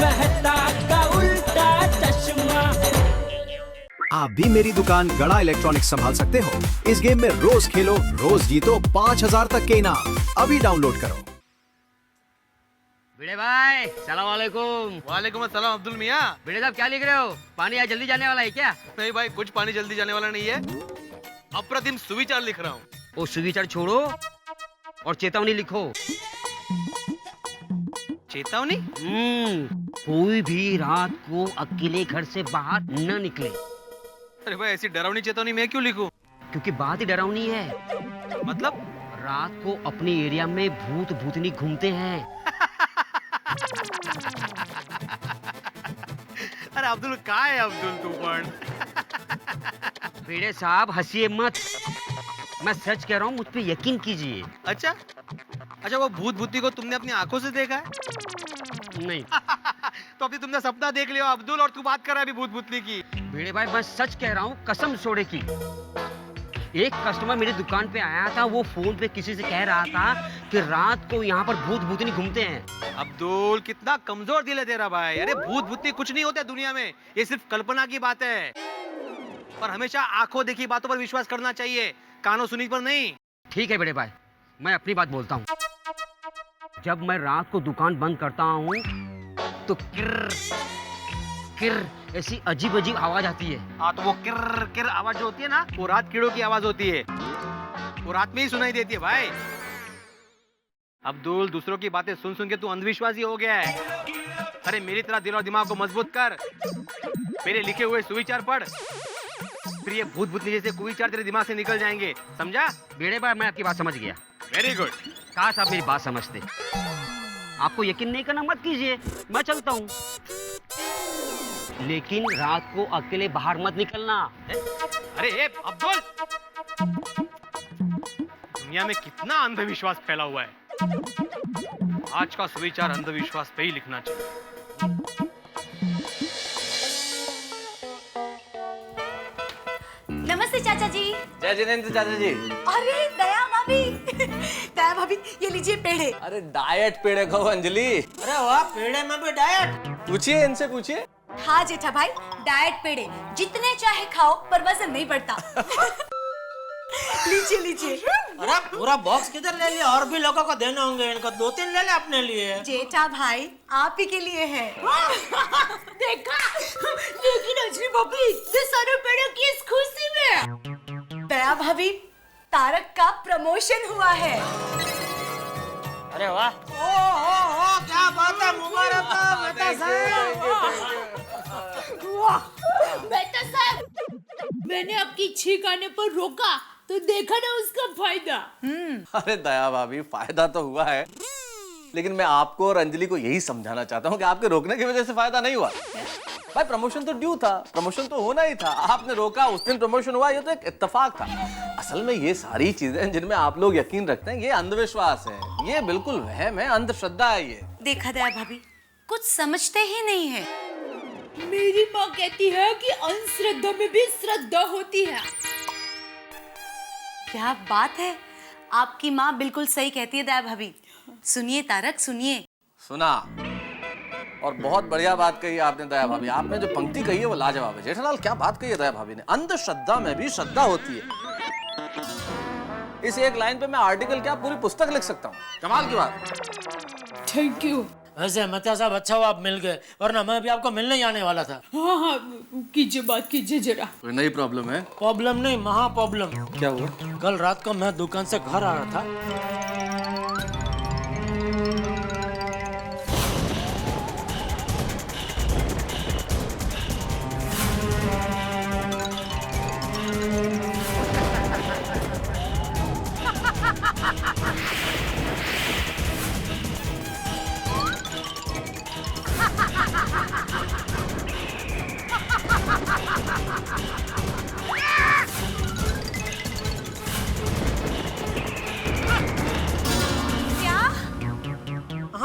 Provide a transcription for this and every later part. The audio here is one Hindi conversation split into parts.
मेहता का उल्टा चश्मा। आप भी मेरी दुकान गड़ा इलेक्ट्रॉनिक्स संभाल सकते हो। इस गेम में रोज खेलो, रोज जीतो 5000 तक के इनाम। अभी डाउनलोड करो। भिड़े भाई सलाम वालेकुम। वालेकुम अस्सलाम अब्दुल मियाँ। भिड़े साहब क्या लिख रहे हो? पानी आज जल्दी जाने वाला है क्या? नहीं भाई, कुछ पानी जल्दी जाने वाला नहीं है, अप्रतिम सुविचार लिख रहा हूँ। वो सुविचार छोड़ो और चेतावनी लिखो। चेतावनी? कोई भी रात को अकेले घर से बाहर न निकले। अरे भाई, ऐसी डरावनी चेतावनी मैं क्यों लिखूं? क्योंकि बात ही डरावनी है। मतलब? रात को अपने एरिया में भूत भूतनी घूमते हैं। अरे अब्दुल, कहाँ है अब्दुल तू पण? भिड़े साहब हंसिए मत, मैं सच कह रहा हूँ, मुझ पे यकीन कीजिए। अच्छा, वो भूत भूती को तुमने अपनी आंखों से देखा है? नहीं। तो अभी तुमने सपना देख लिया अब्दुल, और तू बात कर रहा है अभी भूत भूतनी की। भिड़े भाई मैं सच कह रहा हूँ, कसम सोडे की। एक कस्टमर मेरी दुकान पे आया था, वो फोन पे किसी से कह रहा था कि रात को यहाँ पर भूत भूतनी घूमते हैं। अब्दुल, कितना कमजोर दिल है तेरा भाई। अरे भूत भूतनी कुछ नहीं होते दुनिया में, ये सिर्फ कल्पना की बात है। और हमेशा आंखों देखी बातों पर विश्वास करना चाहिए, कानों सुनी पर नहीं। ठीक है भिड़े भाई, मैं अपनी बात बोलता हूँ। जब मैं रात को दुकान बंद करता हूँ तो किर किर ऐसी अजीब अजीब आवाज आती है। हाँ, तो वो किर किर आवाज जो होती है ना, वो रात कीड़ों की आवाज होती है। वो रात में ही सुनाई देती है भाई। अब्दुल, दूसरों की बातें सुन सुन के तू अंधविश्वासी हो गया है। अरे मेरी तरह दिल और दिमाग को मजबूत कर, मेरे लिखे हुए सुविचार पढ़, फिर ये भूत भूतनी जैसे कुविचार तेरे दिमाग से निकल जाएंगे, समझा? भिड़े भाई मैं आपकी बात समझ गया। Very good. काश आप मेरी बात समझते। आपको यकीन नहीं करना मत कीजिए, मैं चलता हूँ, लेकिन रात को अकेले बाहर मत निकलना। अरे अब्दुल, दुनिया में कितना अंधविश्वास फैला हुआ है। आज का सुविचार अंधविश्वास पे ही लिखना चाहिए। नमस्ते चाचा जी। जय जिनेंद्र चाचा जी। अरे दया भाभी। दया भाभी, ये लीजिए पेड़े। अरे डाइट पेड़े खाओ अंजलि। अरे वाह, पेड़े में भी डाइट। पूछिए, इनसे पूछिए। हाँ जेठा भाई, डाइट पेड़े जितने चाहे खाओ पर वजन नहीं बढ़ता। लीजिए लीजिए। अरे पूरा बॉक्स किधर ले लिया? और भी लोगों को देने होंगे, इनको 2-3 ले ले अपने लिए। जेठा भाई आप ही के लिए है। देखा, लेकिन अंजलि भाभी ये सारे पेड़े की इस खुशी में दया भाभी, तारक का प्रमोशन हुआ है। अरे वाह, ओ क्या बात है, मुबारक हो मेहता साहब। मेहता साहब, मैंने आपकी छींक आने पर रोका तो देखा ना उसका फायदा। अरे दया भाभी, फायदा तो हुआ है, लेकिन मैं आपको और अंजलि को यही समझाना चाहता हूँ कि आपके रोकने की वजह से फायदा नहीं हुआ। भाई प्रमोशन तो ड्यू था, प्रमोशन तो होना ही था। आपने रोका, उस दिन प्रमोशन हुआ, ये तो एक इत्तेफाक था। असल में ये सारी चीजें जिनमें आप लोग यकीन रखते हैं, ये अंधविश्वास है, ये बिल्कुल वहम है, अंधश्रद्धा है ये। देखा दया भाभी, कुछ समझते ही नहीं है। मेरी माँ कहती है कि अंधश्रद्धा में भी श्रद्धा होती है। क्या बात है, आपकी माँ बिल्कुल सही कहती है दया भाभी। सुनिए तारक, सुनिए। सुना, और बहुत बढ़िया बात कही आपने दया भाभी। आपने जो पंक्ति कही है वो लाजवाब है। जेठालाल, क्या बात कही है दया भाभी ने, अंधश्रद्धा में भी श्रद्धा होती है। इस एक लाइन पे मैं आर्टिकल क्या पूरी पुस्तक लिख सकता हूँ। कमाल की बात। Thank you. वैसे मेहता साहब, अच्छा हुआ आप मिल गए, वरना मैं भी आपको मिलने ही आने वाला था। हाँ, कीजिए बात कीजिए जरा। कोई नई प्रॉब्लम है? प्रॉब्लम नहीं, महा प्रॉब्लम। क्या हुआ? कल रात को मैं दुकान से घर आ रहा था,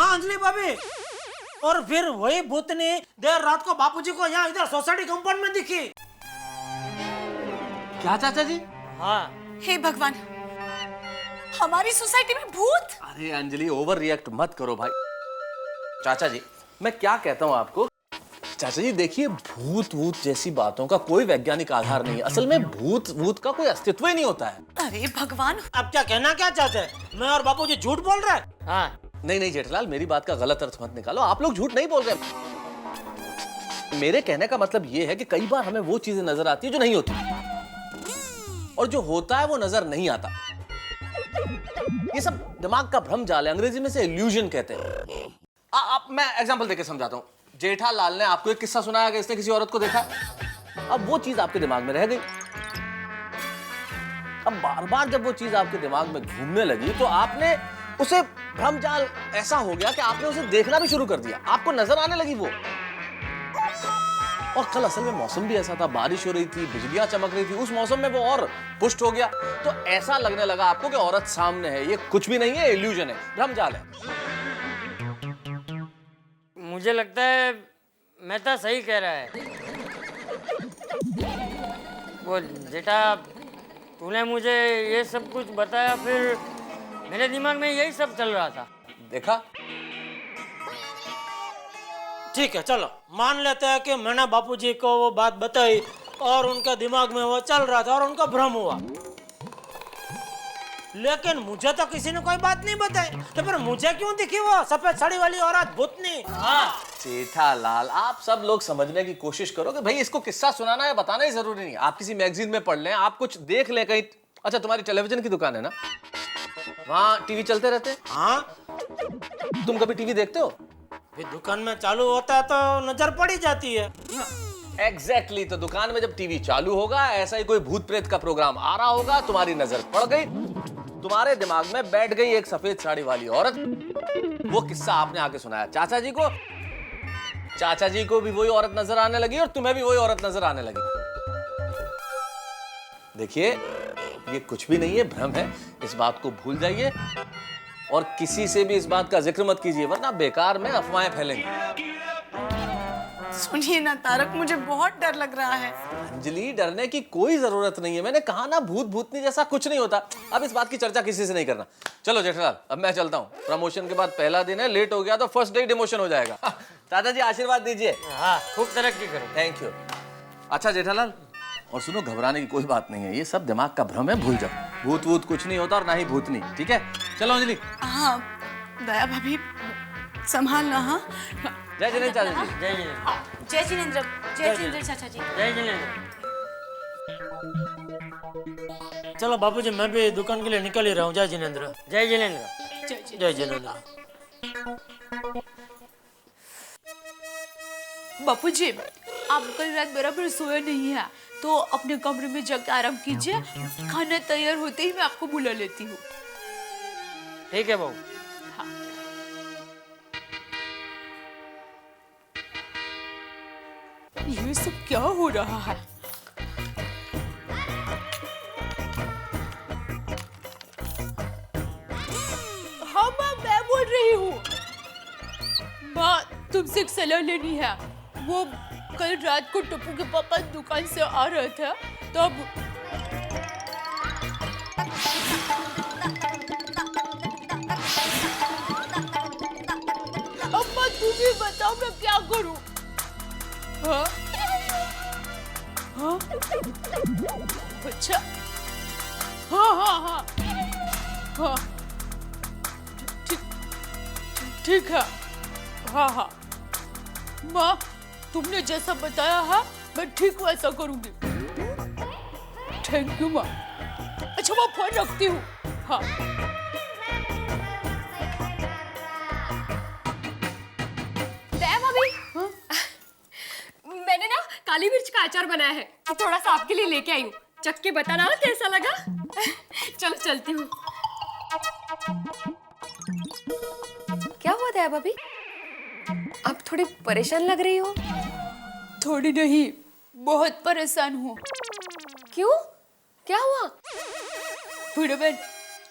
अंजलि भाभी। और फिर वही भूतनी देर रात को बापूजी को यहाँ इधर सोसाइटी कंपाउंड में दिखी। क्या चाचा जी? हाँ। हे भगवान, हमारी सोसाइटी में भूत? अरे अंजलि, ओवर रिएक्ट मत करो भाई। चाचा जी, मैं क्या कहता हूँ आपको चाचा जी, देखिए भूत वूत जैसी बातों का कोई वैज्ञानिक आधार नहीं है। असल में भूत वूत का कोई अस्तित्व ही नहीं होता है। अरे भगवान, अब क्या कहना क्या चाहते हैं? मैं और बापूजी झूठ बोल रहे हैं? हाँ। नहीं नहीं जेठलाल, मेरी बात का गलत अर्थ मत निकालो। आप लोग झूठ नहीं बोल रहे। मेरे कहने का मतलब ये है कि कई बार हमें वो चीजें नजर आती है जो नहीं होती, और जो होता है वो नजर नहीं आता। ये सब दिमाग का भ्रम जाल है, अंग्रेजी में से इल्यूजन कहते हैं। मैं एग्जांपल देके समझाता हूँ। जेठालाल ने आपको एक किस्सा सुनाया कि इसने किसी औरत को देखा, अब वो चीज आपके दिमाग में रह गई। अब बार बार जब वो चीज आपके दिमाग में घूमने लगी तो आपने उसे भ्रमजाल ऐसा हो गया कि आपने उसे देखना भी शुरू कर दिया, आपको नजर आने लगी वो। और कल असल में मौसम भी ऐसा था, बारिश हो रही थी, बिजलियां चमक रही थी, उस मौसम में वो और पुष्ट हो गया। तो ऐसा लगने लगा आपको कि औरत सामने है। ये कुछ भी नहीं है, इल्यूजन है, भ्रमजाल है। मुझे लगता है मेहता सही कह रहा है। वो जेठा, तूने मुझे ये सब कुछ बताया, फिर मेरे दिमाग में यही सब चल रहा था। देखा? ठीक है, चलो मान लेते हैं कि मैंने बापूजी को वो बात बताई और उनके दिमाग में वो चल रहा था और उनका भ्रम हुआ, लेकिन मुझे तो किसी ने कोई बात नहीं बताई। तो फिर मुझे क्यों दिखी वो सफेद साड़ी वाली औरत भूतनी? हाँ। जेठालाल, आप सब लोग समझने की कोशिश करो कि भाई इसको किस्सा सुनाना है, बताना ही जरूरी नहीं। आप किसी मैगजीन में पढ़ लें, आप कुछ देख लें कहीं। अच्छा, तुम्हारी टेलीविजन की दुकान है ना, वहाँ टीवी चलते रहते हैं? हाँ। तुम कभी टीवी देखते हो? दुकान में चालू होता है तो नजर पड़ी जाती है। एग्जैक्टली, तो दुकान में जब टीवी चालू होगा, ऐसा ही कोई भूत प्रेत का प्रोग्राम आ रहा होगा, तुम्हारी नजर पड़ गई, तुम्हारे दिमाग में बैठ गई एक सफेद साड़ी वाली औरत। वो किस्सा आपने आके सुनाया चाचा जी को, चाचा जी को भी वही औरत नजर आने लगी और तुम्हें भी वही औरत नजर आने लगी। देखिए, ये कुछ भी नहीं है, भ्रम है। इस बात को भूल जाइए और किसी से भी इस बात का जिक्र मत कीजिए, वरना बेकार में अफवाहें फैलेंगी। सुनिए ना तारक, मुझे बहुत डर लग रहा है। अंजलि, डरने की कोई जरूरत नहीं है। मैंने कहा ना, भूत भूतनी जैसा कुछ नहीं होता। अब इस बात की चर्चा किसी से नहीं करना। चलो जेठालाल, अब मैं चलता हूँ। प्रमोशन के बाद पहला दिन है, लेट हो गया तो फर्स्ट डे डिमोशन हो जाएगा। दादाजी आशीर्वाद दीजिए। हाँ, खूब तरक्की करो। Thank you. अच्छा जेठालाल, और सुनो, घबराने की कोई बात नहीं है, ये सब दिमाग का भ्रम है, भूल जाओ। भूत वूत कुछ नहीं होता और ना ही भूतनी, ठीक है? चलो अंजलि। हाँ दया भाभी, संभालना। हाँ, जय जिनेन्द्र चाचा जी। जय जिनेन्द्र। जय जिनेन्द्र। जय जिनेन्द्र चाचा जी। जय जिनेन्द्र। चलो बापूजी, मैं भी दुकान के लिए निकल ही रहा हूँ। जय जिनेन्द्र। जय जिनेन्द्र। जय जिनेन्द्र। बापूजी, आप कल रात बराबर सोए नहीं है, तो अपने कमरे में जाकर आराम कीजिए। खाना तैयार होते ही मैं आपको बुला लेती हूँ। ठीक है बहू। ये सब क्या हो रहा है? हाँ माँ, मैं बोल रही हूँ। माँ, तुमसे एक सलाह लेनी है। वो कल रात को टप्पू के पापा दुकान से आ रहे थे, तब अम्मा तुम ही बताओ मैं क्या करूँ? हाँ? हाँ? अच्छा, हाँ हाँ हाँ हाँ, ठीक है। हाँ हाँ माँ, तुमने जैसा बताया है मैं ठीक वैसा करूँगी। थैंक यू माँ। अच्छा, मैं फोन रखती हूँ। हाँ। दया भाभी, मैंने ना काली मिर्च का अचार बनाया है, तो थोड़ा सा आपके लिए लेके आई हूँ। चख के बताना कैसा लगा। चलो चलती हूँ। क्या हुआ दया भाभी, आप थोड़ी परेशान लग रही हो? थोड़ी नहीं, बहुत परेशान हूँ। क्यों, क्या हुआ? बूढ़ा बहन,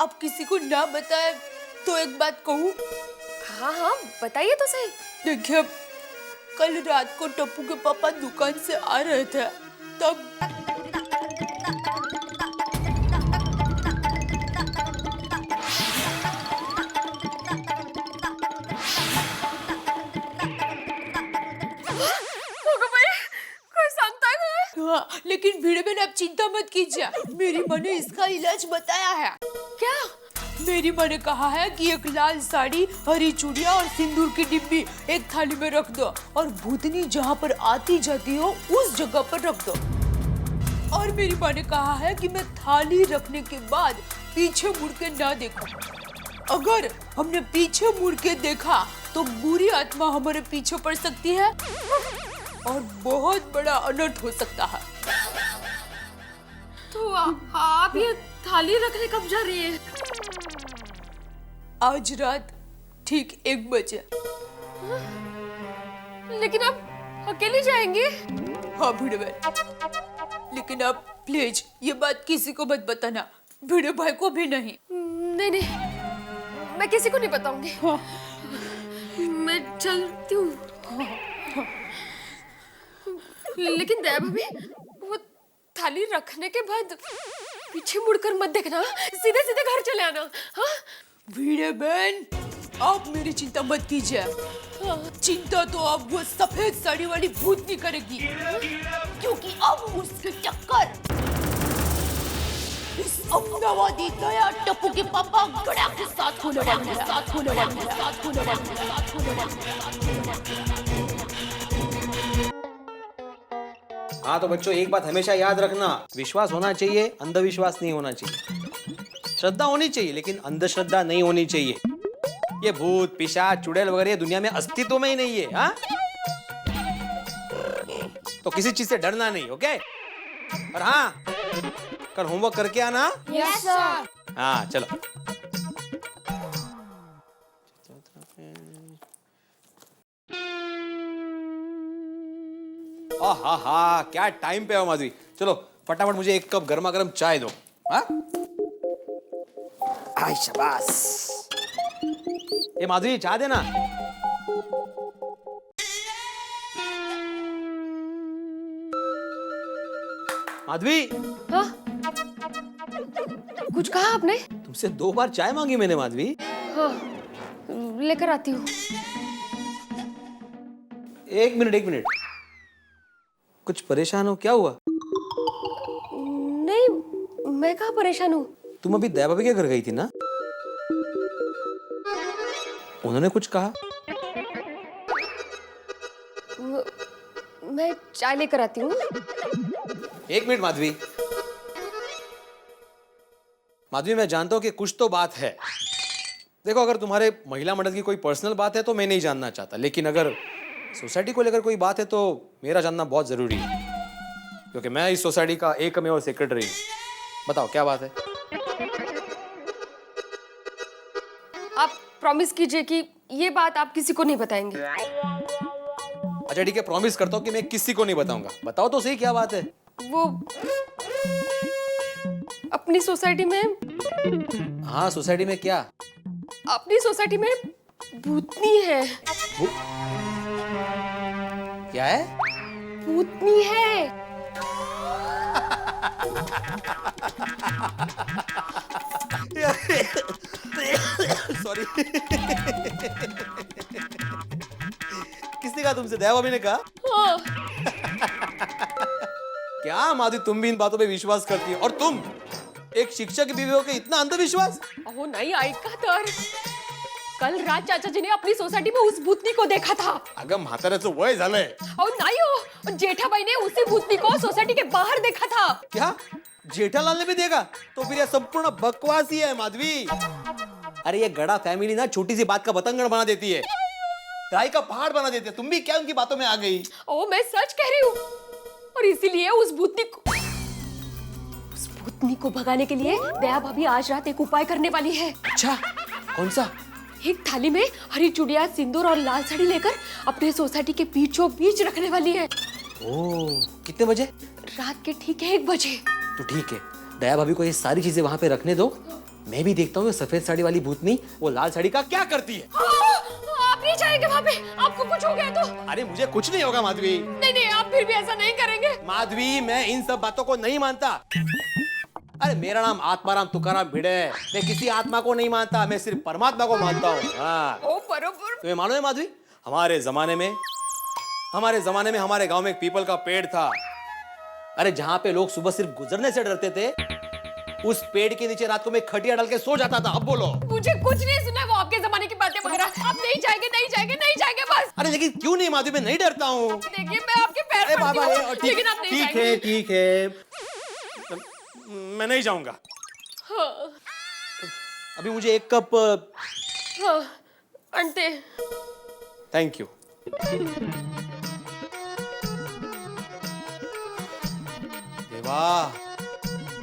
अब किसी को ना बताए तो एक बात कहूँ? हाँ हाँ बताइए तो सही। देखिए, कल रात को टप्पू के पापा दुकान से आ रहे थे, तब हाँ, लेकिन भिड़े बहन आप चिंता मत कीजिए, मेरी माँ ने इसका इलाज बताया है। क्या? मेरी माँ ने कहा है कि एक लाल साड़ी, हरी चूड़ियाँ और सिंदूर की डिब्बी एक थाली में रख दो और भूतनी जहाँ पर आती जाती हो उस जगह पर रख दो। और मेरी माँ ने कहा है कि मैं थाली रखने के बाद पीछे मुड़ के ना देखूं। अगर हमने पीछे मुड़ के देखा तो बुरी आत्मा हमारे पीछे पड़ सकती है और बहुत बड़ा अनर्थ हो सकता है। तो आप ये थाली रखने कब जा रही है? आज रात ठीक 1 बजे। लेकिन आप अकेले जाएंगे? हाँ भिड़े भाई, लेकिन आप प्लीज ये बात किसी को मत बताना, भिड़े भाई को भी नहीं। नहीं नहीं, मैं किसी को नहीं बताऊंगी। हाँ। मैं चलती हूँ। लेकिन दया भाभी, वो थाली रखने के बाद पीछे मुड़कर मत देखना, सीधे सीधे घर चले आना। हाँ? भिड़े बहन, आप मेरी चिंता मत कीजिए। चिंता तो अब वो सफेद साड़ी वाली भूतनी करेगी, क्योंकि अब उसकी टक्कर इस अमदावादी दया टप्पू के पापा गड़ा के साथ होने वाली है, साथ होने वाली है, साथ होने वाली है, साथ होने वाली है, साथ होने वाली है। हाँ तो बच्चों, एक बात हमेशा याद रखना, विश्वास होना चाहिए, अंधविश्वास नहीं होना चाहिए। श्रद्धा होनी चाहिए लेकिन अंधश्रद्धा नहीं होनी चाहिए। ये भूत पिशाच चुड़ैल वगैरह ये दुनिया में अस्तित्व में ही नहीं है। हाँ, तो किसी चीज से डरना नहीं। ओके? और हाँ, कल होमवर्क करके आना। Yes sir. हाँ चलो। हा क्या टाइम पे हो माधवी। चलो फटाफट मुझे 1 कप गर्मा गर्म चाय दो। हाँ, आई शाबाश। ये माधवी चाय देना। माधवी, हाँ? कुछ कहा आपने? तुमसे 2 बार चाय मांगी मैंने माधवी। हाँ, लेकर आती हूँ। एक मिनट, कुछ परेशान हो? क्या हुआ? नहीं, मैं कहाँ परेशान हूँ। तुम अभी दया भाभी के घर गई थी ना? उन्होंने कुछ कहा? मैं चाय लेकर आती हूँ। 1 मिनट माधवी। माधवी, मैं जानता हूं कि कुछ तो बात है। देखो, अगर तुम्हारे महिला मंडल की कोई पर्सनल बात है तो मैं नहीं जानना चाहता, लेकिन अगर सोसाइटी को लेकर कोई बात है तो मेरा जानना बहुत जरूरी है, क्योंकि मैं इस सोसाइटी का एकमेव सेक्रेटरी हूं। बताओ क्या बात है? आप प्रॉमिस कीजिए कि ये बात आप किसी को नहीं बताएंगे। अच्छा ठीक है, प्रॉमिस करता हूं कि मैं किसी को नहीं बताऊंगा। बताओ तो सही क्या बात है? वो अपनी सोसाइटी में। हाँ, सोसाइटी में क्या? अपनी सोसाइटी में भूतनी है। क्या है? भूतनी है। सॉरी। किसने कहा तुमसे? दया भाभी ने कहा? हाँ। क्या माधवी, तुम भी इन बातों पे विश्वास करती हो? और तुम एक शिक्षक की बीवी होकर इतना अंधविश्वास? अहो नहीं, ऐका तर कल रात चाचा जी ने अपनी सोसाइटी में उस भूतनी को देखा था। अगं म्हाताऱ्याचं वय झालंय। अहो नहीं हो, जेठाबाई ने उसी भूतनी को सोसाइटी के बाहर देखा था। क्या जेठालाल ने भी देखा? तो फिर यह संपूर्ण बकवास ही है माधवी। अरे ये गड़ा फैमिली ना छोटी सी बात का बतंगड़ बना देती है, राई का पहाड़ बना देती है। तुम भी क्या उनकी बातों में आ गई? ओ मैं सच कह रही हूँ, और इसीलिए उस भूतनी को भगाने के लिए दया भाभी आज रात एक उपाय करने वाली है। अच्छा, कौन सा? एक थाली में हरी चूड़ियां, सिंदूर और लाल साड़ी लेकर अपने सोसाइटी के बीचों बीच रखने वाली है। ओह, कितने बजे? रात के ठीक 1 बजे। तो ठीक है, दया भाभी को ये सारी चीजें वहां पे रखने दो। मैं भी देखता हूँ सफेद साड़ी वाली भूतनी वो लाल साड़ी का क्या करती है। आप नहीं जाएंगे वहाँ पे? आपको कुछ हो गया तो? अरे मुझे कुछ नहीं होगा माधवी। नहीं नहीं, आप फिर भी ऐसा नहीं करेंगे। माधवी, मैं इन सब बातों को नहीं मानता। अरे मेरा नाम आत्माराम तुकाराम भिड़े है। मैं किसी आत्मा को नहीं मानता, मैं सिर्फ परमात्मा को मानता हूँ। हाँ। ओ बरोबर। तुम्हें मालूम है माधवी, हमारे जमाने में हमारे गांव में एक पीपल का पेड़ था। अरे जहां पे लोग सुबह सिर्फ गुजरने से डरते थे, उस पेड़ के नीचे रात को मैं खटिया डाल के सो जाता था। अब बोलो। मुझे कुछ नहीं सुना, वो आपके जमाने की बातें वगैरह। आप नहीं जाएंगे, नहीं जाएंगे, नहीं जाएंगे बस। अरे लेकिन क्यों नहीं माधवी, मैं नहीं डरता हूँ। देखिए मैं आपके पैर अरे पड़ती बाबा, हूँ, लेकिन आप नहीं ठीक जाएंगे। है, ठीक है, मैं नहीं जाऊंगा। हाँ, अभी मुझे एक कप। हाँ, अंटे। Thank you. देवा,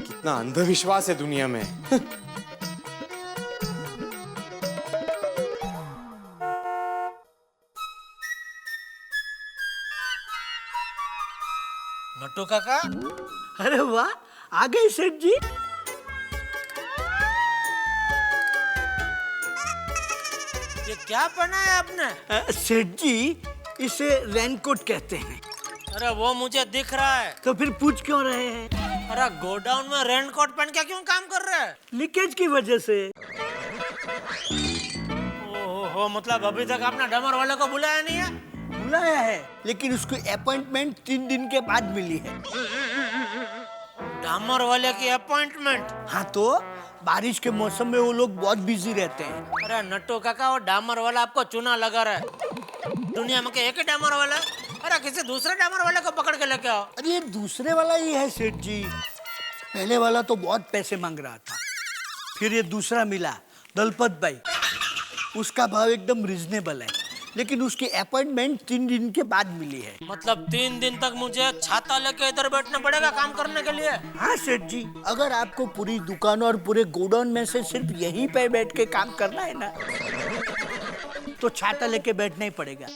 कितना अंधविश्वास है दुनिया में। नट्टू काका, अरे वाह, आ गए सेठ जी। ये क्या पहना है आपने? सेठ जी, इसे रेनकोट कहते हैं। अरे वो मुझे दिख रहा है। तो फिर पूछ क्यों रहे हैं? अरे गोडाउन में रेनकोट पहन के क्यों काम कर रहे हैं? लीकेज की वजह से। ओहो, मतलब अभी तक आपने डमर वाले को बुलाया नहीं है? बुलाया है, लेकिन उसको अपॉइंटमेंट 3 दिन के बाद मिली है। डामर वाले की अपॉइंटमेंट? हाँ, तो बारिश के मौसम में वो लोग बहुत बिजी रहते हैं। अरे नट्टू काका, वो डामर वाला आपको चूना लगा रहा है। दुनिया में एक ही डामर वाला है? अरे किसी दूसरे डामर वाले को पकड़ के लेके आओ। अरे ये दूसरे वाला ही है सेठ जी। पहले वाला तो बहुत पैसे मांग रहा था, फिर ये दूसरा मिला, दलपत भाई। उसका भाव एकदम रिजनेबल है, लेकिन उसकी अपॉइंटमेंट 3 दिन के बाद मिली है। मतलब 3 दिन तक मुझे छाता लेके इधर बैठना पड़ेगा काम करने के लिए? हाँ सेठ जी, अगर आपको पूरी दुकान और पूरे गोडाउन में से सिर्फ यहीं पे बैठ के काम करना है ना, तो छाता लेके बैठना ही पड़ेगा।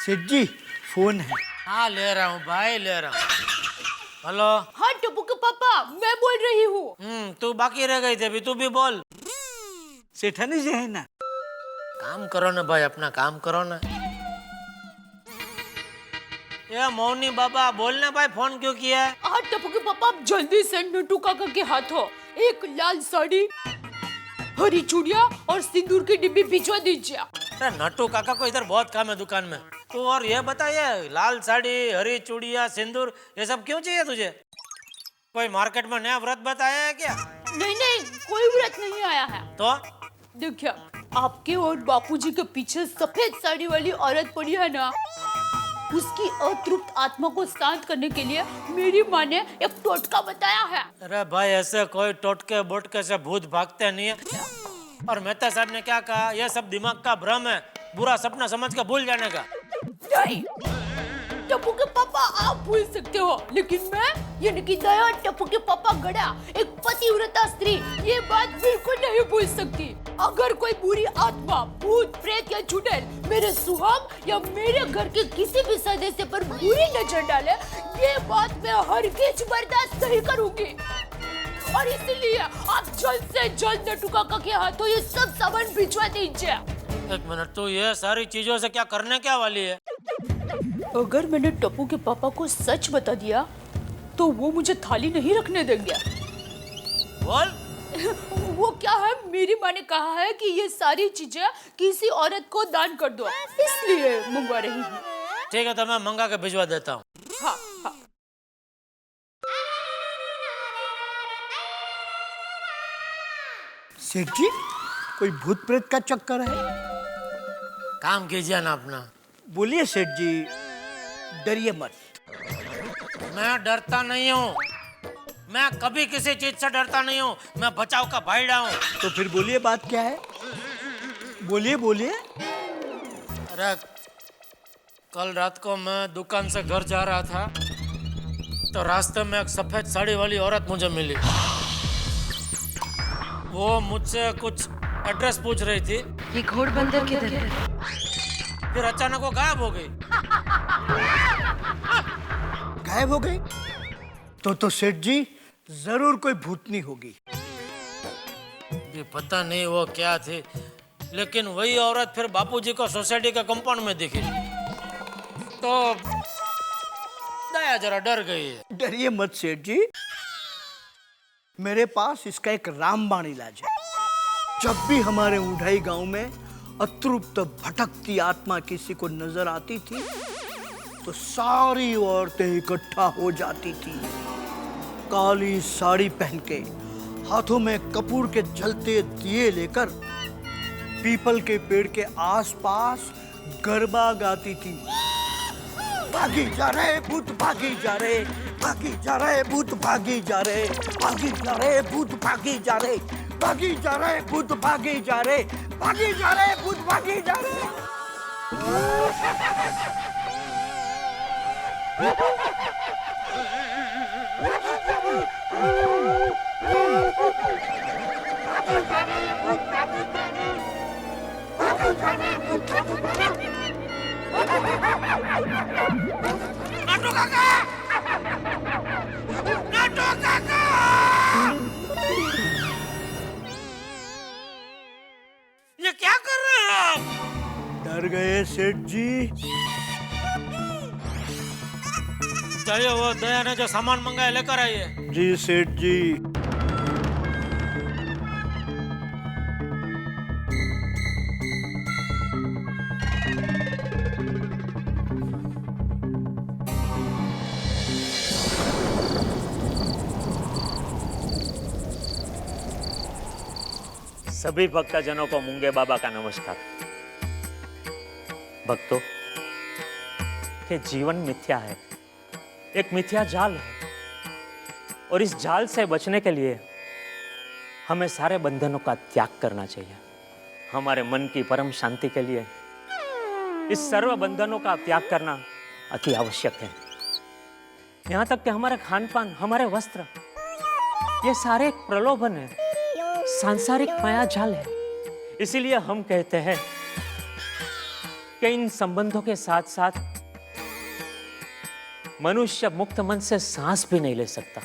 सेठ जी, फोन है। हाँ ले रहा हूँ भाई, ले रहा हूँ। हेलो। हाँ टप्पू के पापा, मैं बोल रही हूँ। तू बाकी रह गई थी, अभी तू भी बोल। सेठानी जी है ना? काम करो ना भाई, अपना काम करो ना। ये मौनी बाबा, बोलने भाई, फोन क्यों किया है? हाँ टप्पू के पापा, आप जल्दी से नट्टू काका के हाथों एक लाल साड़ी, हरी चूड़ियाँ और सिंदूर की डिब्बी भिजवा दीजिए। अरे नट्टू काका को इधर बहुत काम है दुकान में। तो और ये बताइए, लाल साड़ी, हरी चूड़ियाँ, सिंदूर, ये सब क्यों चाहिए तुझे? कोई मार्केट में नया व्रत बताया है क्या? नहीं नहीं, कोई व्रत नहीं आया है। तो देखिए, आपके और बापूजी के पीछे सफेद साड़ी वाली औरत पड़ी है ना, उसकी अतृप्त आत्मा को शांत करने के लिए मेरी माँ ने एक टोटका बताया है। अरे भाई, ऐसे कोई टोटके बोटके से भूत भागते नहीं है। और मेहता साहब ने क्या कहा? यह सब दिमाग का भ्रम है, बुरा सपना समझ के भूल जाने का। नहीं टप्पू के पापा, आप भूल सकते हो, लेकिन मैं, यानी कि दया टप्पू के पापा गड़ा, एक पतिव्रता स्त्री, ये बात बिल्कुल नहीं भूल सकती। अगर कोई बुरी आत्मा, भूत, प्रेत या चुड़ैल मेरे सुहाग या मेरे घर के किसी भी सदस्य पर बुरी नजर डाले, ये बात मैं हरगिज बर्दाश्त नहीं करूंगी। और इसीलिए आप जल्द से जल्द नट्टू काका के हाथों ये सब सामान भिजवा दीजिए। एक मिनट, तो ये सारी चीजों से क्या करने क्या वाली है? अगर मैंने टप्पू के पापा को सच बता दिया तो वो मुझे थाली नहीं रखने देंगे। बोल। वो क्या है, मेरी माँ ने कहा है कि ये सारी चीजें किसी औरत को दान कर दो, इसलिए मंगवा रही हूँ। ठीक है, तो मैं मंगा के भिजवा देता हूँ। हाँ हाँ। सेठ जी, कोई भूत प्रेत का चक्कर है? काम कीजिए ना अपना। बोलिए सेठ जी, डरिए मत। मैं डरता नहीं हूँ, मैं कभी किसी चीज से डरता नहीं हूँ। मैं बचाव का भाईड़ा हूँ। तो फिर बोलिए, बात क्या है? बोलिए बोलिए। अरे कल रात को मैं दुकान से घर जा रहा था, तो रास्ते में एक सफेद साड़ी वाली औरत मुझे मिली। वो मुझसे कुछ एड्रेस पूछ रही थी। ये घोड़बंदर किधर है? फिर अचानक वो गायब हो गई। गायब हो गई? तो सेठ जी, जरूर कोई भूतनी होगी। ये पता नहीं वो क्या थी, लेकिन वही औरत फिर बापूजी को सोसाइटी के कंपाउंड में दिखी, तो दया जरा डर गई है। डरिए मत सेठ जी, मेरे पास इसका एक रामबाण इलाज है। जब भी हमारे उढ़ाई गांव में अतृप्त भटकती आत्मा किसी को नजर आती थी, तो सारी औरतें इकट्ठा हो जाती थी, काली साड़ी पहन के, हाथों में कपूर के जलते दिए लेकर पीपल के पेड़ के आसपास गरबा गाती थी। भागी जा रहे भूत, भागी जा रहे, भागी जा रहे भूत, भागी जा रहे, भागी जा रहे भूत, भागी जा रहे, भागी जा रहे भूत, भागी जा रहे, भागी जा रहे भूत, भागी जा रहे। नाटू काका! नाटू काका! ये क्या कर रहे हैं आप? डर गए सेठ जी? चलिए वो दया ने जो सामान मंगाया लेकर आइए। जी सेठ जी। सभी भक्तजनों को मूंगे बाबा का नमस्कार। भक्तों, ये जीवन मिथ्या है, एक मिथ्या जाल है, और इस जाल से बचने के लिए हमें सारे बंधनों का त्याग करना चाहिए। हमारे मन की परम शांति के लिए इस सर्व बंधनों का त्याग करना अति आवश्यक है। यहाँ तक कि हमारे खान पान, हमारे वस्त्र, ये सारे एक प्रलोभन है, सांसारिक माया जाल है। इसीलिए हम कहते हैं कि इन संबंधों के साथ साथ मनुष्य मुक्त मन से सांस भी नहीं ले सकता,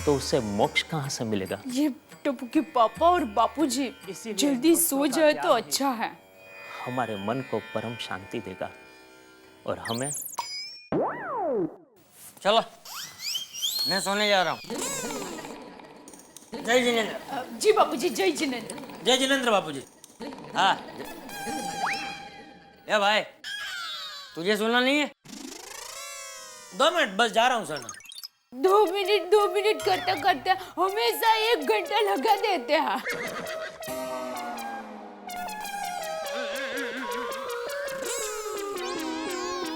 तो उसे मोक्ष कहां से मिलेगा? ये टप्पू के पापा और बापूजी जल्दी सो जाए तो अच्छा है। हमारे मन को परम शांति देगा और हमें। चलो मैं सोने जा रहा हूँ। जय जिनेंद्र। जी बापूजी, जय जिनेंद्र। जय जिनेंद्र बापूजी। हाँ ए भाई, तुझे सुनना नहीं है? 2 मिनट बस जा रहा हूँ सर। 2 मिनट करते करते हमेशा 1 घंटा लगा देते हैं।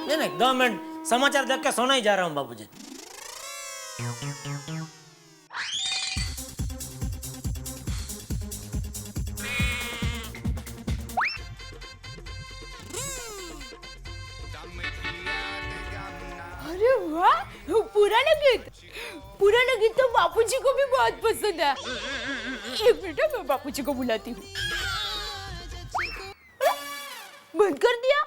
नहीं 2 मिनट समाचार देख के सोना ही जा रहा हूँ बापूजी। अरे वाह, पुराना गीत तो बापूजी को भी बहुत पसंद है। 1 मिनट, मैं बापूजी को बुलाती हूँ। बंद कर दिया?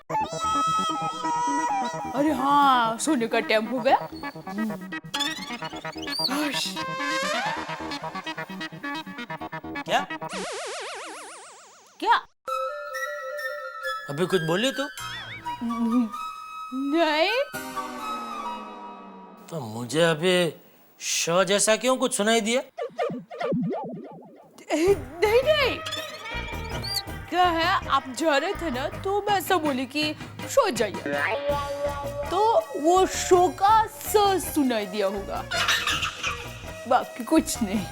अरे हाँ, सोने का टाइम हो गया। क्या क्या? अभी कुछ बोली तू? नहीं। तो मुझे अभी शो जैसा क्यों कुछ सुनाई दिया? नहीं, क्या है, आप जा रहे थे ना, तो मैं ऐसा बोली कि शो जाइए, तो वो शो का स सुनाई दिया होगा, बाकी कुछ नहीं।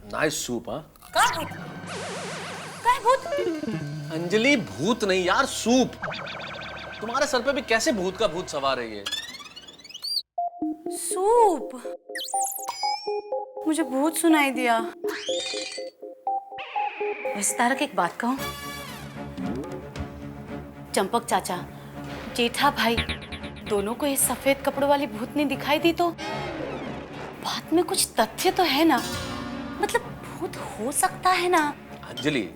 Nice soup. हाँ काय भूत? अंजलि, भूत नहीं यार, सूप। तुम्हारे सर पे भी कैसे भूत का भूत सवार है ये? सूप? मुझे भूत सुनाई दिया। वैसे तारक, एक बात कहूं? चंपक चाचा, जेठा भाई, दोनों को इस सफेद कपड़ों वाली भूतनी दिखाई दी, तो बात में कुछ तथ्य तो है ना? मतलब भूत हो सकता है ना? अंजलि,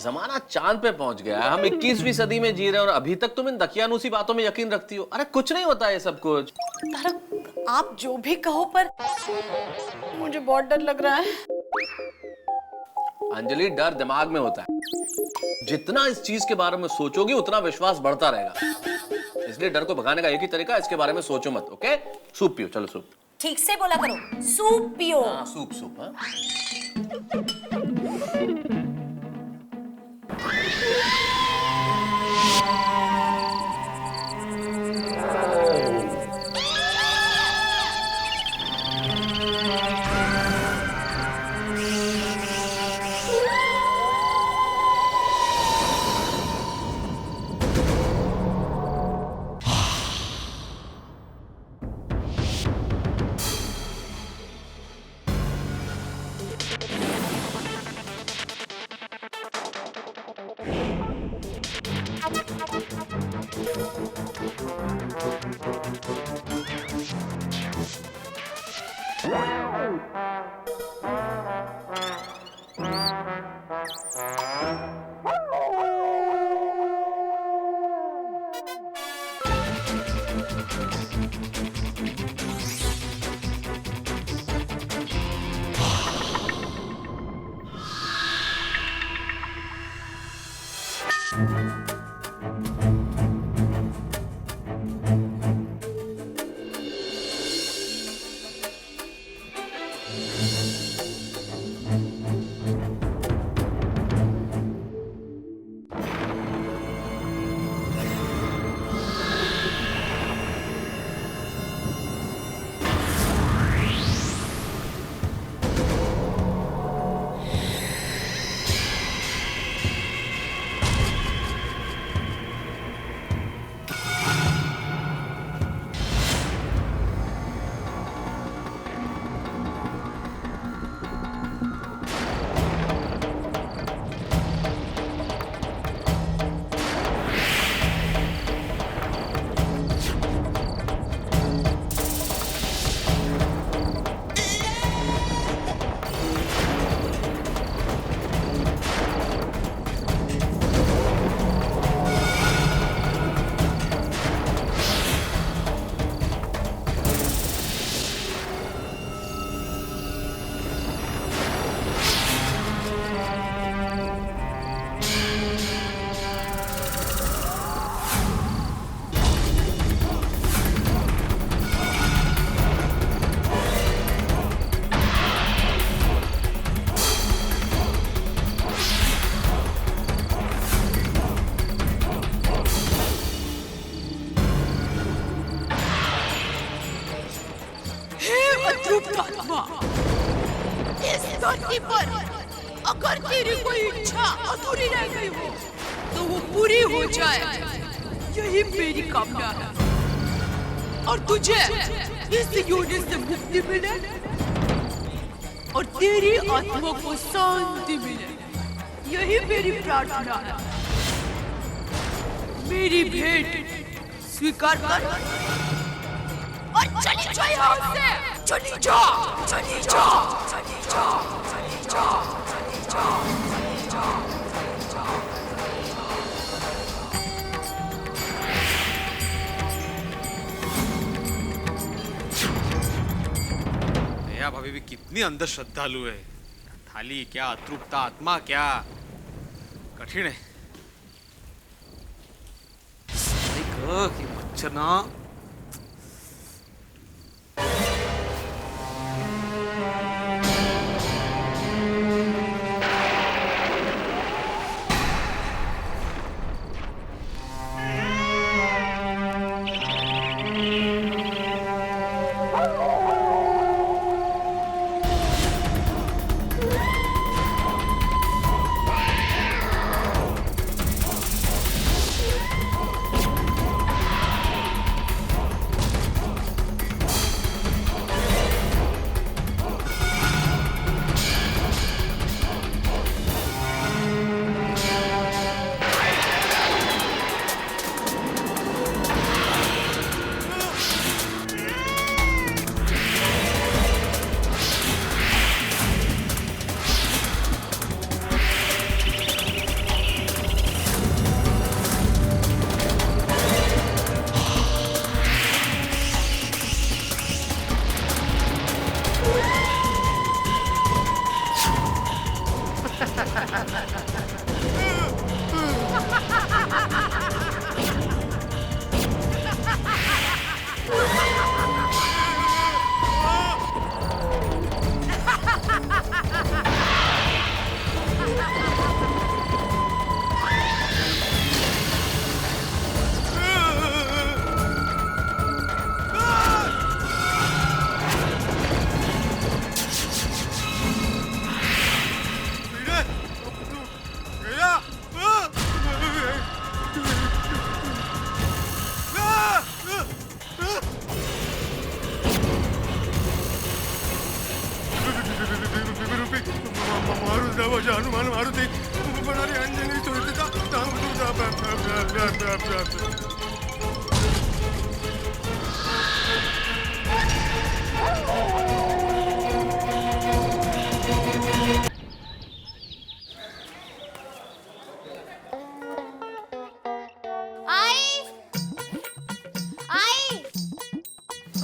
जमाना चांद पे पहुंच गया है। हम 21वीं सदी में जी रहे हैं और अभी तक तुम इन दकियानूसी बातों में यकीन रखती हो। अरे कुछ नहीं होता ये सब कुछ। तारक, आप जो भी कहो, पर मुझे बहुत डर लग रहा है। अंजलि, डर दिमाग में होता है। जितना इस चीज के बारे में सोचोगी उतना विश्वास बढ़ता रहेगा। इसलिए डर को भगाने का एक ही तरीका है, इसके बारे में सोचो मत। ओके? सूप पियो, चलो सूप। ठीक से बोला करो, सूप पियो। हाँ, सूप सूप। हाँ इस धरती पर अगर तेरी कोई इच्छा अधूरी रह गई हो तो वो पूरी हो जाए, यही मेरी कामना है। और तुझे इस योनि से मुक्ति मिले और तेरी आत्मा को शांति मिले, यही मेरी प्रार्थना है। मेरी भेंट स्वीकार कर और चली जा यहाँ से। चली जा, चली जा, चली जा, चली जा, चली जा, चली जा, चली जा। दया भाभी भी कितनी अंध श्रद्धालु है। थाली क्या, अतृप्त आत्मा क्या, कठिन है। कि मच्छर ना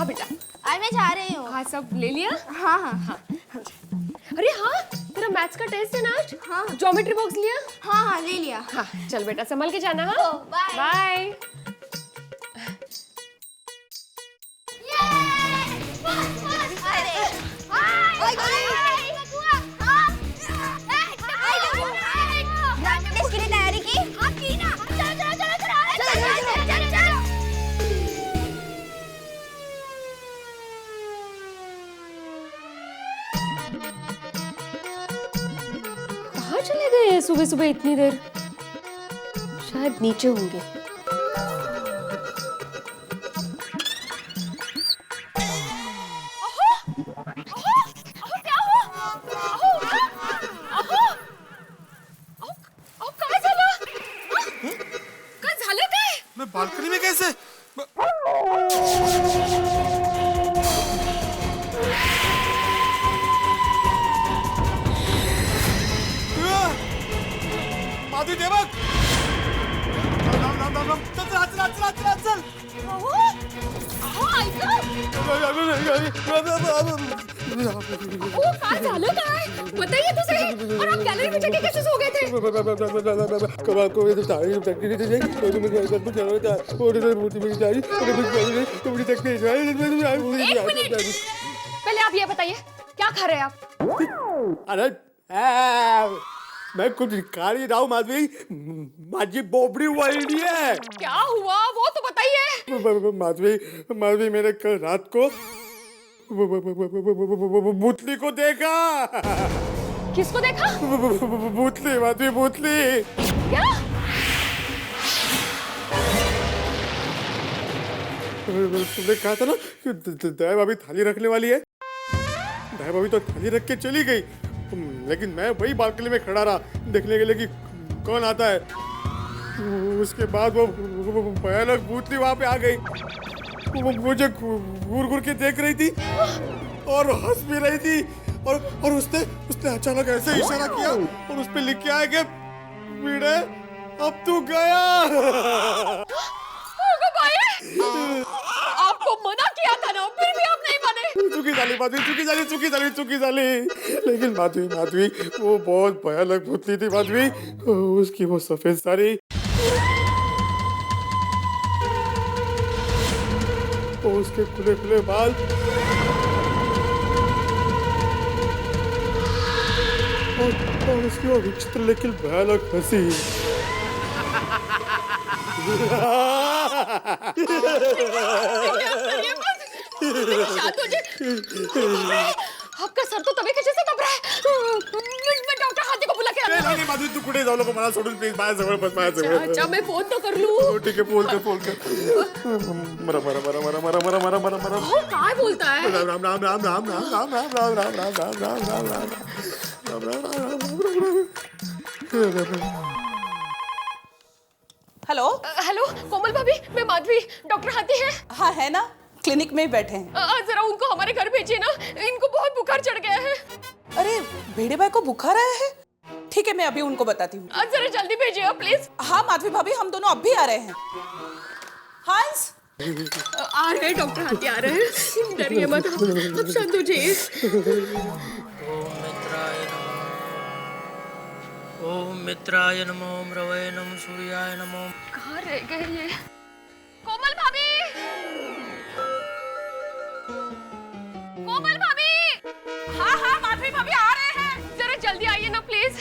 हाँ बेटा। मैं जा रही हूँ। हाँ सब ले लिया? हाँ हाँ हाँ। अरे हाँ, तेरा मैथ्स का टेस्ट है ना आज? हाँ। ज्योमेट्री बॉक्स लिया? हाँ हाँ ले लिया। हाँ चल बेटा संभल के जाना। हाँ बाय। बाय। टेस्ट के लिए तैयारी की? हाँ की ना। चलो चलो चलो चलो चलो। कहाँ चले गए सुबह सुबह इतनी देर? शायद नीचे होंगे। मैं बालकनी में कैसे? माधवी देवक! राम चल! काय झालं काय? बताइए तो सही। और आप गैलरी में जाके कैसे सो गए थे? एक मिनट। पहले आप ये बताइए क्या खा रहे हैं आप? अरे मैं कुछ खा नहीं रहा हूँ माधवी, माझी बोबड़ी वळली है। क्या हुआ वो तो बताइए। माधवी मैंने कल रात को भूतली को देखा। किसको देखा? भूतली माधवी, भूतली। क्या? तुमने कहा था ना कि दया भाभी थाली रखने वाली है। दया भाभी तो थाली रख के चली गई, लेकिन मैं वही बालकनी में खड़ा रहा देखने के लिए कि कौन आता है। उसके बाद वो भयानक भूतली वहां पे आ गई। वो मुझे घूर घूर के देख रही थी और हंस भी रही थी, और उसने अचानक ऐसे इशारा किया और उस पे लिख के आया कि वीड़े अब तू गया। आपको मना किया था ना, फिर भी आप नहीं माने। चुकी साली माधवी, चुकी साली। लेकिन माधवी वो बहुत भयानक भूतली थी माधवी। उसकी वो सफेद साड़ी, और उसके खुले खुले बाल, और उसकी वो विचित्र लेकिन भयानक हंसी। आपका सर तो तभी कैसे कब रहा है? मैं डॉक्टर हाथी को बुला के लाऊंगा। नहीं माधवी तू कुठे जाऊ नको, मला सोडून प्लीज माझ्याजवळ बस, माझ्याजवळ बस। अच्छा मैं फोन तो कर लूं। ठीक है, फोन कर। मरा। वो काय बोलता है? हेलो हेलो कोमल भाभी, मैं माधवी। डॉक्टर हाथी है? हाँ है ना, क्लिनिक में ही बैठे हैं। जरा उनको हमारे घर भेजिए ना, इनको बहुत बुखार चढ़ गया है। अरे भेड़े भाई को बुखार आया है? ठीक है मैं अभी उनको बताती हूँ। जरा जल्दी भेजिए प्लीज। हाँ माधवी भाभी हम दोनों अब भी आ रहे हैं। हंस आ रहे हैं, डॉक्टर हाथी आ रहे हैं। डरिए मत, अब शांत हो जाइए। ओम मित्राय नमो, ओम रवये नमो, सूर्याय नमो। कहाँ रह गए ये? कोमल भाभी, कोमल भाभी। हाँ माधवी भाभी आ रहे हैं, जरा जल्दी आइए ना प्लीज।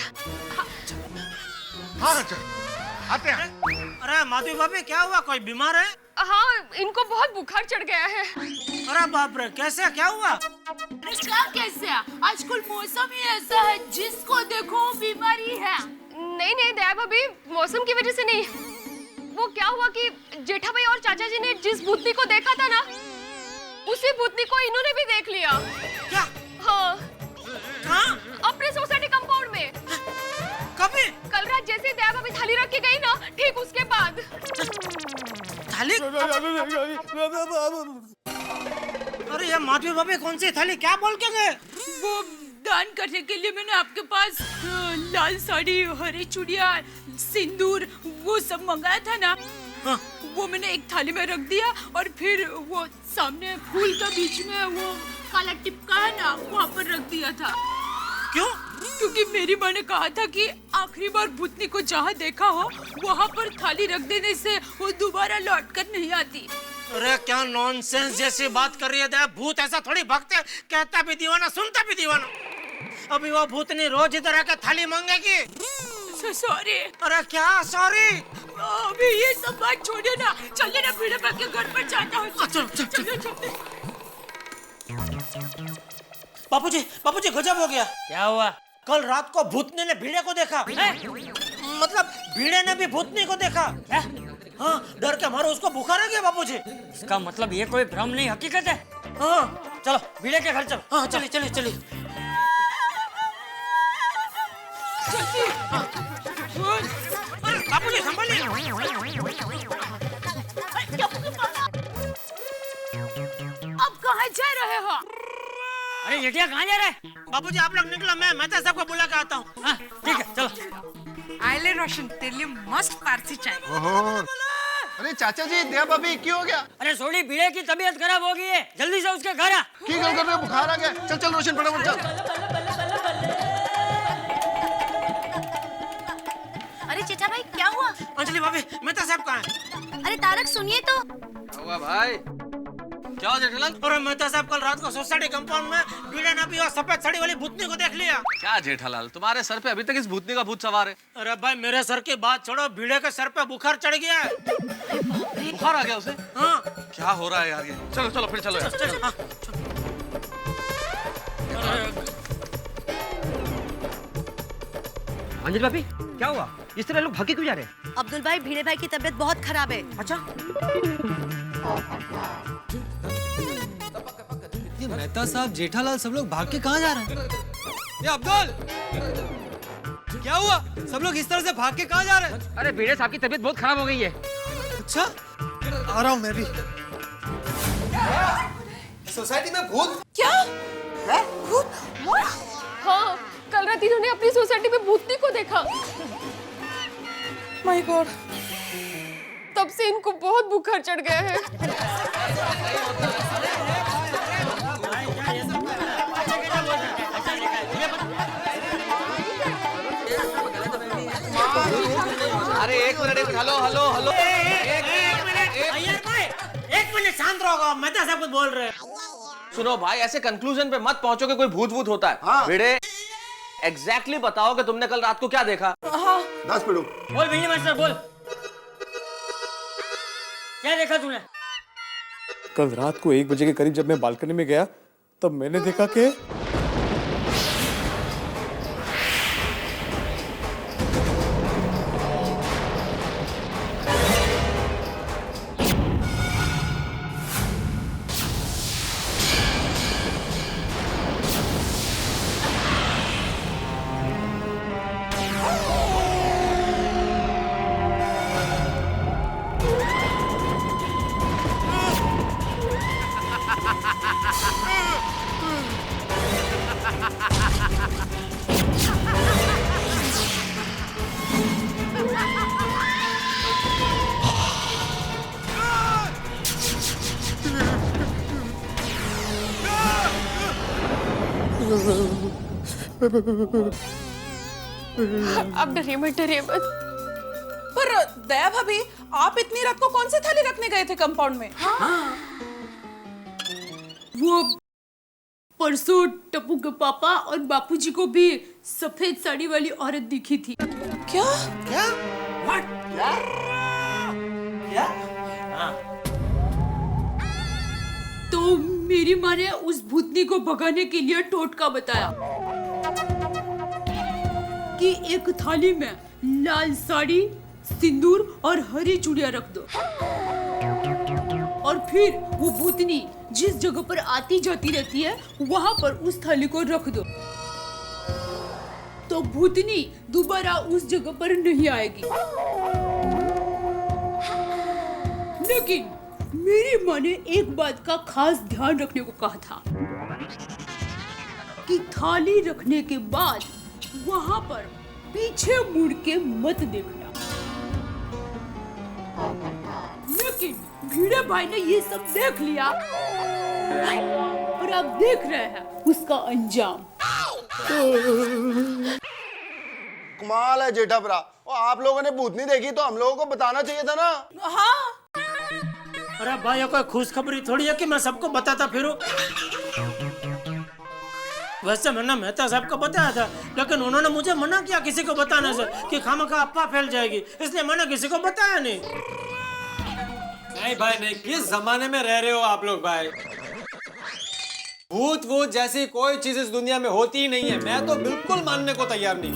हाँ आते हैं। अरे माधवी भाभी क्या हुआ, कोई बीमार है? हाँ इनको बहुत बुखार चढ़ गया है। अरे बाप रे, कैसे, क्या हुआ? क्या कैसे? आजकल मौसम ही ऐसा है, जिसको देखो बीमारी है। नहीं दया भाभी, मौसम की वजह से नहीं। वो क्या हुआ कि जेठा भाई और चाचा जी ने जिस भूतनी को देखा था ना, उसी भूतनी को इन्होंने भी देख लिया। क्या? हाँ। कहाँ? अपने सोसाइटी कंपाउंड में। कभी? कल रात जैसे दया भाभी थाली रख के गई ना, ठीक उसके बाद। थाली? अरे ये माधवी भाभी कौन सी थाली, क्या बोल के गए? वो दान करने के लिए मैंने आपके पास लाल साड़ी, हरी चूड़ियां, सिंदूर वो सब मंगाया था ना। हाँ। वो मैंने एक थाली में रख दिया और फिर वो सामने फूल का बीच में वो काला टिपका है ना, वहाँ पर रख दिया था। क्यों? क्योंकि मेरी माँ ने कहा था कि आखिरी बार भूतनी को जहाँ देखा हो वहाँ पर थाली रख देने से वो दोबारा लौट कर नहीं आती। अरे क्या नॉनसेंस जैसी बात कर रही है दया। भूत ऐसा थोड़ी भगते, कहता भी दीवाना सुनता भी दीवाना। अभी वो भूतनी रोज इधर आकर थाली मांगेगी। सॉरी। अरे क्या सॉरी? अभी ये सब बात छोड़िए ना, चलिए ना भिड़े भाई के घर पर जाता हूँ। चलिए। बापूजी गजब हो गया। क्या हुआ? कल रात को भूतनी ने भीड़े को देखा है? मतलब भीड़े ने भी भूतनी को देखा है? हाँ, डर के मारे उसको बुखार आ गया बापूजी। इसका मतलब ये कोई भ्रम नहीं, हकीकत है। हाँ चलो भीड़े के घर चलो। हाँ चलिए। बापूजी संभालिए। अब कहाँ जा रहे हो? अरे येटिया कहाँ जा रहा है? बापूजी आप लोग निकलो, मैं मेहता साहब को बुला के आता हूँ। हाँ ठीक है चलो। आइले रोशन, तेरे लिए मस्त पारसी चाय। अरे चाचा जी, दया भाभी क्यों हो गया? अरे सोडी, भीड़े की तबीयत खराब हो गई है, जल्दी से उसके घर आ। की गल कर रहे हो? बुखार आ गया। चल रोशन फटाफट चल। अरे चचा भाई क्या हुआ? अंजलि भाभी, मेहता साहब कहाँ हैं? अरे तारक सुनिए तो। हुआ भाई? क्या हो जेठालाल? अरे मेहता साहब कल रात को सोसाइटी कंपाउंड में भीड़े ने भी और सफेद साड़ी वाली भूतनी को देख लिया। क्या जेठालाल, तुम्हारे सर पे अभी तक इस भूतनी का भूत सवार है? अरे भाई मेरे सर की बात छोड़ो, भीड़े के सर पे बुखार चढ़ गया है। बुखार आ गया उसे? हाँ। क्या हो रहा है यार ये? चलो फिर चलो यार। अंजलि भाभी क्या हुआ? इस तरह लोग भागे क्यों जा रहे हैं? अब्दुल भाई, भिड़े भाई की तबीयत बहुत खराब है। अच्छा। ये मेहता साहब, जेठालाल सब लोग भाग के कहाँ जा रहे हैं? ये अब्दुल, क्या हुआ? सब लोग इस तरह से भाग के कहाँ जा रहे हैं? अरे भीड़े साहब की तबीयत बहुत खराब हो गई है। अच्छा, आ रहा हूँ मैं भी। सोसाइटी में भूत? क्या? भूत? हाँ, कल रात इन्होंने अपनी सोसाइटी में भूतनी को देखा। My God. तब से इनको बहुत बुखार चढ़ गया है। अरे एक मिनट, हेलो। एक मिनट शांत रहो, मेहता साहब कुछ बोल रहे हैं। सुनो भाई, ऐसे कंक्लूजन पे मत पहुंचो कि कोई भूत होता है। हाँ। भिड़े, एग्जैक्टली बताओ कि तुमने कल रात को क्या देखा? हाँ। 10 मिनट। बोल भिंडी मास्टर, बोल क्या देखा तूने? कल रात को 1 बजे के करीब जब मैं बालकनी में गया तब मैंने देखा कि अब डरिए मत। पर दया भाभी, आप इतनी रात को कौन सी थाली रखने गए थे कंपाउंड में? हाँ। वो परसों टप्पू के पापा और बापूजी को भी सफेद साड़ी वाली औरत दिखी थी। क्या? What? क्या? हाँ। तो मेरी माँ ने उस भूतनी को भगाने के लिए टोटका बताया कि एक थाली में लाल साड़ी, सिंदूर और हरी चूड़ियां रख दो और फिर वो भूतनी जिस जगह पर आती जाती रहती है वहां पर उस थाली को रख दो तो भूतनी दोबारा उस जगह पर नहीं आएगी। लेकिन मेरी माँ ने एक बात का खास ध्यान रखने को कहा था कि थाली रखने के बाद वहां पर पीछे मुड़ के मत देखना। भिड़े भाई ने ये सब देख लिया और अब देख रहे हैं उसका अंजाम। कमाल है जेठा भरा। और आप लोगों ने भूतनी देखी तो हम लोगों को बताना चाहिए था ना। हाँ। अरे भाई कोई खुशखबरी थोड़ी है कि मैं सबको बताता फिरूं। वैसे मैंने मेहता साहब को बताया था, लेकिन उन्होंने मुझे मना किया किसी को बताने से कि खामखा अफवाह फैल जाएगी, इसलिए मैंने किसी को बताया नहीं। नहीं भाई नहीं, किस जमाने में रह रहे हो आप लोग भाई। भूत वूत जैसी कोई चीज इस दुनिया में होती ही नहीं है। मैं तो बिल्कुल मानने को तैयार नहीं।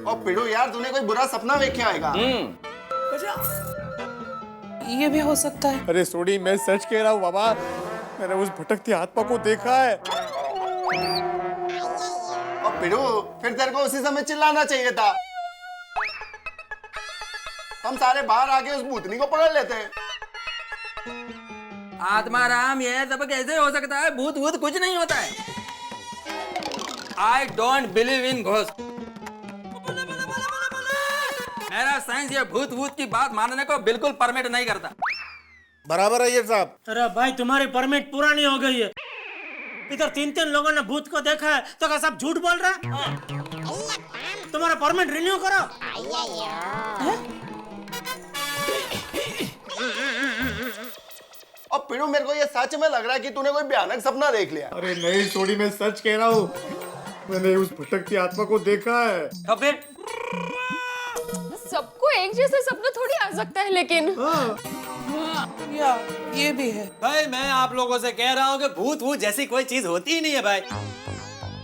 और पिड़ू यार, तूने कोई बुरा सपना देखे आएगा। ये भी हो सकता है। अरे सोडी, मैं सच कह रहा हूँ बाबा, मैंने उस भटकती आत्मा को देखा है। और पिड़ू, फिर तेरे को उसी समय चिल्लाना चाहिए था। हम सारे बाहर आके उस भूतनी को पकड़ लेते। आत्मा राम, ये सब कैसे हो सकता है? भूत भूत कुछ नहीं होता है। I don't believe in ghost. मेरा साइंस ये भूत भूत की बात मानने को बिल्कुल परमिट नहीं करता। बराबर है ये साहब। अरे भाई तुम्हारी परमिट पुरानी हो गई है। इधर 3 लोगों ने भूत को देखा है तो क्या सब झूठ बोल रहा है? तुम्हारा परमिट रिन्यू करो। और पिड़ू, मेरे को ये सच में लग रहा है कि तूने कोई भयानक सपना देख लिया। अरे नहीं सोडी, मैं सच कह रहा हूँ, मैंने उस भटकती आत्मा को देखा है। तो फिर सबको एक जैसे सपना थोड़ी आ सकता है, लेकिन या ये भी है। भाई मैं आप लोगों से कह रहा हूँ कि भूत वूत जैसी कोई चीज होती ही नहीं है भाई।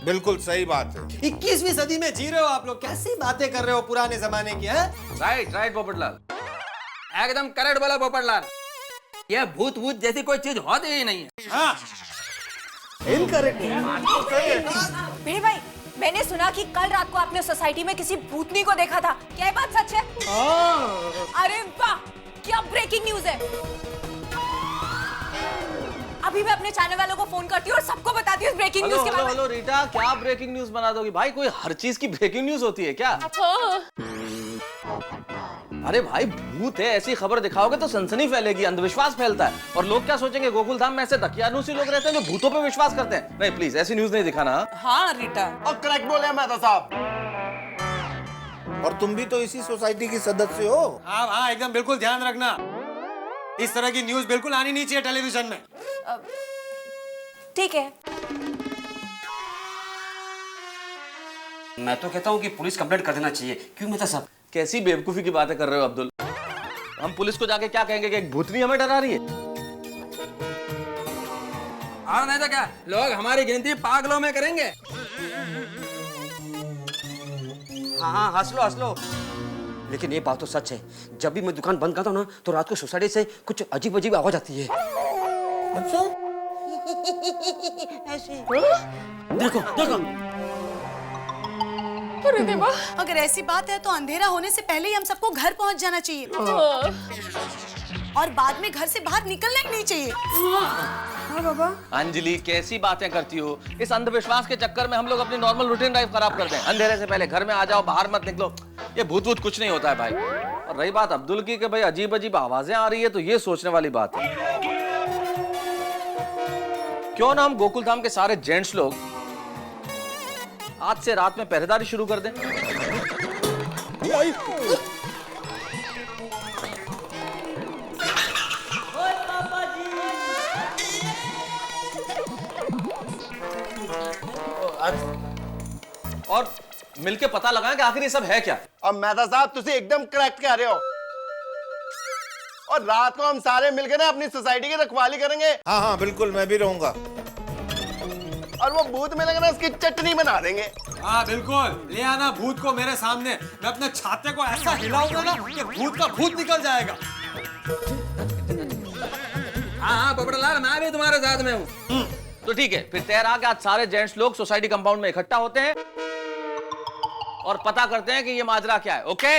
बिल्कुल सही बात है। 21वीं सदी में जी रहे हो आप लोग, कैसी बातें कर रहे हो पुराने जमाने की। राइट राइट पोपटलाल, एकदम करेक्ट बोला पोपटलाल। ये भूत भूत जैसी कोई चीज होती ही नहीं है। हाँ। भिड़े भाई, मैंने सुना कि कल रात को आपने सोसाइटी में किसी भूतनी को देखा था। क्या ये बात सच है? अरे वाह, क्या ब्रेकिंग न्यूज है। अभी मैं अपने चैनल वालों को फोन करती हूँ और सबको बताती हूँ ब्रेकिंग न्यूज के बारे में। हेलो रीटा, क्या ब्रेकिंग न्यूज बना दोगी भाई? कोई हर चीज की ब्रेकिंग न्यूज होती है क्या? अरे भाई, भूत है, ऐसी खबर दिखाओगे तो सनसनी फैलेगी, अंधविश्वास फैलता है और लोग क्या सोचेंगे? गोकुल धाम में ऐसे दकियानूसी लोग रहते हैं जो भूतों पे विश्वास करते हैं। नहीं प्लीज, ऐसी न्यूज नहीं दिखाना। हाँ रीटा, और करेक्ट बोले मेहता साहब। और तुम भी तो इसी सोसाइटी की सदस्य हो। हाँ हाँ, एकदम बिल्कुल ध्यान रखना, इस तरह की न्यूज बिल्कुल आनी नहीं चाहिए टेलीविजन में। ठीक है। मैं तो कहता हूँ कि पुलिस कंप्लेंट कर देना चाहिए। क्यों मेहता साहब? कैसी बेवकूफी की बातें कर रहे हो अब्दुल? हम पुलिस को जाके क्या कहेंगे कि एक भूतनी हमें डरा रही है? और नहीं तो क्या, लोग हमारी गिनती पागलों में करेंगे। हाँ हाँ, हंस लो। लेकिन ये बात तो सच है, जब भी मैं दुकान बंद करता हूँ ना तो रात को सोसाइटी से कुछ अजीब अजीब आवाज आती है। अच्छा? देखो। अरे देवा, अगर ऐसी बात है तो अंधेरा होने से पहले ही हम सबको घर पहुंच जाना चाहिए। और बाद में घर से बाहर निकलना ही नहीं चाहिए। हाँ बाबा। अंजलि, कैसी बातें करती हो? इस अंधविश्वास के चक्कर में हम लोग अपनी नॉर्मल रूटीन लाइफ खराब करते हैं। अंधेरे से पहले घर में आ जाओ, बाहर मत निकलो। ये भूत वूत कुछ नहीं होता है भाई। और रही बात अब्दुल की कि भाई अजीब अजीब आवाजें आ रही है, तो ये सोचने वाली बात है। क्यों ना हम गोकुल धाम के सारे जेंट्स लोग आज से रात में पहरेदारी शुरू कर दें? और मिलके पता लगाएं कि आखिर ये सब है क्या। अब मेहता साहब, तुसी एकदम करेक्ट कह रहे हो। और रात को हम सारे मिलकर ना अपनी सोसाइटी की रखवाली करेंगे। हाँ हाँ बिल्कुल, मैं भी रहूंगा। और वो भूत मिलेंगे ना, उसकी चटनी बना देंगे। हाँ बिल्कुल, ले आना भूत को मेरे सामने। मैं अपने छाते को ऐसा हिलाऊंगा ना कि भूत का भूत निकल जाएगा। हाँ पोपटलाल, मैं भी तुम्हारे साथ में हूँ। तो ठीक है, फिर तैयार आके आज सारे जेंट्स लोग सोसाइटी कंपाउंड में इकट्ठा होते हैं और पता करते हैं कि ये माजरा क्या है। ओके?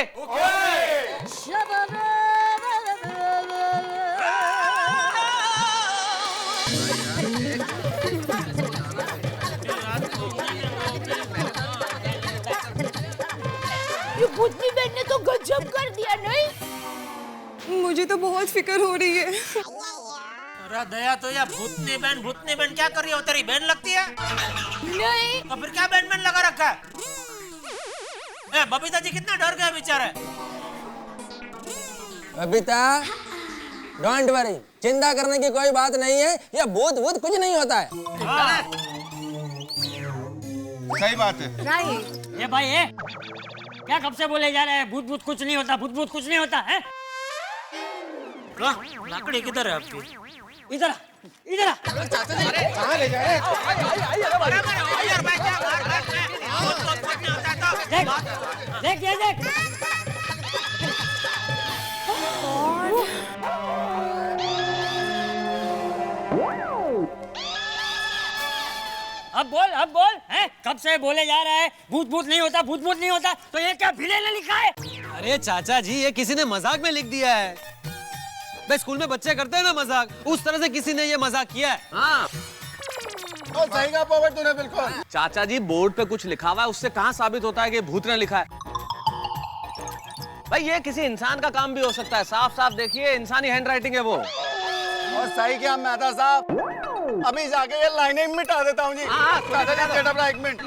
ये भूतनी बहन ने तो गजब कर दिया नहीं? मुझे तो बहुत फिक्र हो रही है। अरे दया तो या भूतनी बहन क्या कर रही हो? तेरी बहन लगती है? नहीं। तो फिर क्या बहन लगा रखा है? ए, बबीता जी कितना डर गया बेचारे। बबीता, डोंट वरी, चिंता करने की कोई बात नहीं है। ये भूत कुछ नहीं होता है। सही बात है। ये भाई है क्या कब से बोले जा रहे हैं भूत कुछ नहीं होता, भूत कुछ नहीं होता है? लाकड़ी किधर है आपकी? इधर इधर कहाँ ले जा रहे हैं? देख ये देख। अब बोल हैं? कब से बोले जा रहा है भूत नहीं होता, भूत नहीं होता, तो ये क्या भिले ने लिखा है? अरे चाचा जी, ये किसी ने मजाक में लिख दिया है। भाई स्कूल में बच्चे करते हैं ना मजाक, उस तरह से किसी ने ये मजाक किया है। हाँ, और सही कहा पोपट तूने बिल्कुल। चाचा जी बोर्ड पे कुछ लिखा हुआ है, उससे कहाँ साबित होता है कि भूत ने लिखा है? भाई ये किसी इंसान का काम भी हो सकता है। साफ साफ देखिए, इंसानी हैंडराइटिंग है वो। और सही क्या मेहता साहब, अभी जाके ये लाइनें मिटा देता हूँ जी। दादाजी, एक मिनट।